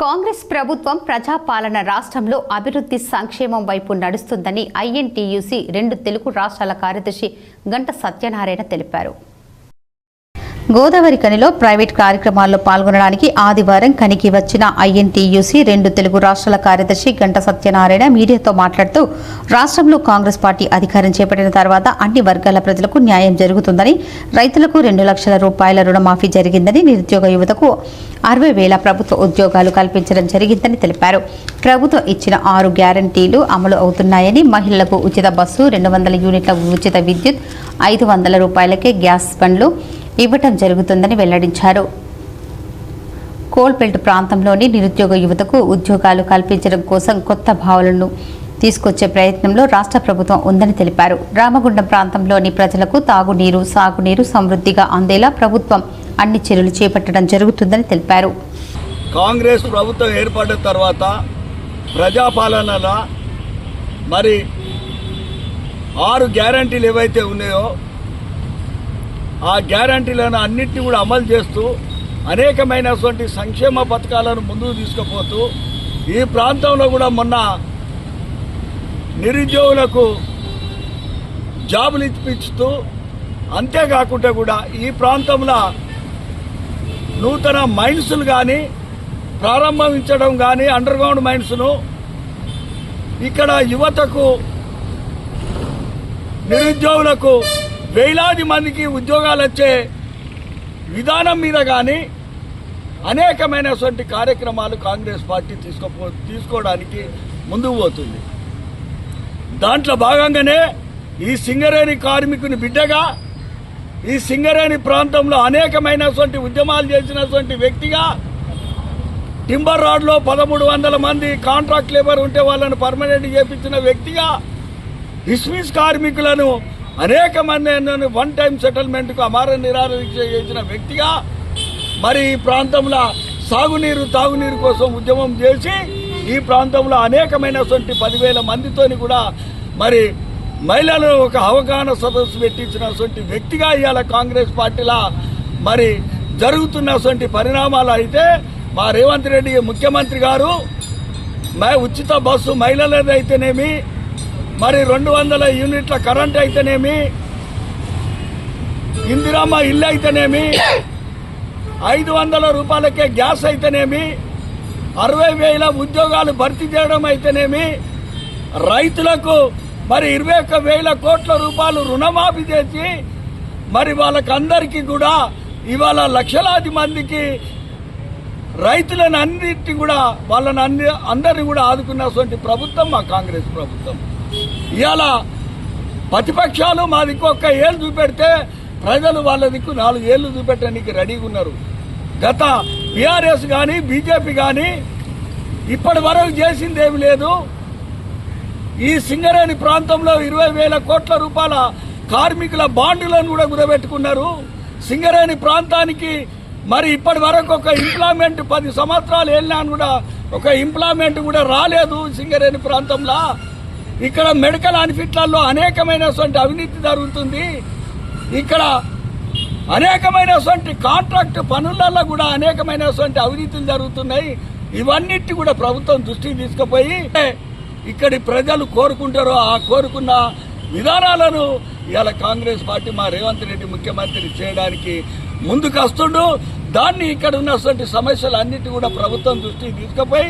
కాంగ్రెస్ ప్రభుత్వం ప్రజాపాలన రాష్ట్రంలో అభివృద్ధి సంక్షేమం వైపు నడుస్తుందని ఐఎన్టీయూసీ 2 తెలుగు రాష్ట్రాల కార్యదర్శి గంట సత్యనారాయణ తెలిపారు. గోదావరి కనిలో ప్రైవేట్ కార్యక్రమాల్లో పాల్గొనడానికి ఆదివారం కనికి వచ్చిన ఐఎన్టీయూసీ 2 తెలుగు రాష్ట్రాల కార్యదర్శి గంట సత్యనారాయణ మీడియాతో మాట్లాడుతూ రాష్ట్రంలో కాంగ్రెస్ పార్టీ అధికారం చేపట్టిన తర్వాత అన్ని వర్గాల ప్రజలకు న్యాయం జరుగుతుందని, రైతులకు 2 లక్షల రూపాయల రుణమాఫీ జరిగిందని, నిరుద్యోగ యువతకు 60,000 ప్రభుత్వ ఉద్యోగాలు కల్పించడం జరిగిందని తెలిపారు. ప్రభుత్వం ఇచ్చిన 6 గ్యారంటీలు అమలు అవుతున్నాయని, మహిళలకు ఉచిత బస్సు, 200 యూనిట్ల ఉచిత విద్యుత్, 500 రూపాయలకే గ్యాస్ బండ్లు ఇవ్వటం జరుగుతుందని వెల్లడించారు. కోల్బెల్ట్ ప్రాంతంలోని నిరుద్యోగ యువతకు ఉద్యోగాలు కల్పించడం కోసం కొత్త భావనలను తీసుకొచ్చే ప్రయత్నంలో రాష్ట్ర ప్రభుత్వం ఉందని తెలిపారు. రామగుండం ప్రాంతంలోని ప్రజలకు తాగునీరు, సాగునీరు సమృద్ధిగా అందేలా ప్రభుత్వం అన్ని చర్యలు చేపట్టడం జరుగుతుందని తెలిపారు. కాంగ్రెస్ ప్రభుత్వం ఏర్పడిన తర్వాత ప్రజాపాలనలో మరి 6 గ్యారంటీలు ఏవైతే ఉన్నాయో ఆ గ్యారంటీలను అన్నింటినీ కూడా అమలు చేస్తూ అనేకమైనటువంటి సంక్షేమ పథకాలను ముందుకు తీసుకుపోతూ ఈ ప్రాంతంలో కూడా మొన్న నిరుద్యోగులకు జాబులు ఇప్పిస్తూ, అంతేకాకుండా కూడా ఈ ప్రాంతంలో నూతన మైన్సులు కానీ ప్రారంభించడం కానీ, అండర్ గ్రౌండ్ మైన్స్ను ఇక్కడ యువతకు నిరుద్యోగులకు వేలాది మందికి ఉద్యోగాలు వచ్చే విధానం మీద కానీ అనేకమైనటువంటి కార్యక్రమాలు కాంగ్రెస్ పార్టీ తీసుకోవడానికి ముందుకు పోతుంది. దాంట్లో భాగంగానే ఈ సింగరేణి కార్మికుని బిడ్డగా, ఈ సింగరేణి ప్రాంతంలో అనేకమైనటువంటి ఉద్యమాలు చేసినటువంటి వ్యక్తిగా, టింబర్ రాడ్లో 1300 మంది కాంట్రాక్ట్ లేబర్ ఉంటే వాళ్ళను పర్మనెంట్ చేపించిన వ్యక్తిగా, డిస్మిస్ కార్మికులను అనేక మంది 1 టైం సెటిల్మెంట్కు అమార నిరాదీక్ష చేసిన వ్యక్తిగా, మరి ఈ ప్రాంతంలో సాగునీరు, తాగునీరు కోసం ఉద్యమం చేసి ఈ ప్రాంతంలో అనేకమైనటువంటి 10,000 మందితోని కూడా మరి మహిళలు ఒక అవగాహన సదస్సు పెట్టించినటువంటి వ్యక్తిగా ఇవాళ కాంగ్రెస్ పార్టీలో మరి జరుగుతున్నటువంటి పరిణామాలు అయితే మా రేవంత్ రెడ్డి ముఖ్యమంత్రి గారు ఉచిత బస్సు మహిళలదైతేనేమి, మరి 200 యూనిట్ల కరెంట్ అయితేనేమి, ఇందిరమ్మ ఇల్లు అయితేనేమి, 500 రూపాయలకే గ్యాస్ అయితేనేమి, 60,000 ఉద్యోగాలు భర్తీ చేయడం అయితేనేమి, రైతులకు మరి 21,000 కోట్ల రూపాయలు రుణమాఫీ చేసి మరి వాళ్ళకందరికీ కూడా ఇవాళ లక్షలాది మందికి రైతులను అన్నింటినీ కూడా అందరినీ కూడా ఆదుకున్నటువంటి ప్రభుత్వం మా కాంగ్రెస్ ప్రభుత్వం. ఇవాళ ప్రతిపక్షాలు మా దిక్కు 1 ఏళ్ళు చూపెడితే ప్రజలు వాళ్ళ దిక్కు 4 ఏళ్ళు చూపెట్టడానికి రెడీగా ఉన్నారు. గత బీఆర్ఎస్ కానీ బీజేపీ కానీ ఇప్పటి వరకు చేసిందేమి లేదు. ఈ సింగరేణి ప్రాంతంలో 20,000 కోట్ల రూపాయల కార్మికుల బాండ్లను కూడా కుదబెట్టుకున్నారు. సింగరేణి ప్రాంతానికి మరి ఇప్పటి వరకు ఒక ఎంప్లాయ్మెంట్ 10 సంవత్సరాలు వెళ్ళినా కూడా ఒక ఎంప్లాయ్మెంట్ కూడా రాలేదు సింగరేణి ప్రాంతంలో. ఇక్కడ మెడికల్ అన్ఫిట్లలో అనేకమైనటువంటి అవినీతి జరుగుతుంది. ఇక్కడ అనేకమైనటువంటి కాంట్రాక్ట్ పనులలో కూడా అనేకమైనటువంటి అవినీతులు జరుగుతున్నాయి. ఇవన్నిటి కూడా ప్రభుత్వం దృష్టికి తీసుకుపోయి ఇక్కడి ప్రజలు కోరుకుంటారో ఆ కోరుకున్న విధానాలను ఇవాళ కాంగ్రెస్ పార్టీ మా రేవంత్ రెడ్డి ముఖ్యమంత్రి చేయడానికి ముందుకు వస్తుండు. దాన్ని ఇక్కడ ఉన్నటువంటి సమస్యలు అన్నిటి కూడా ప్రభుత్వం దృష్టికి తీసుకుపోయి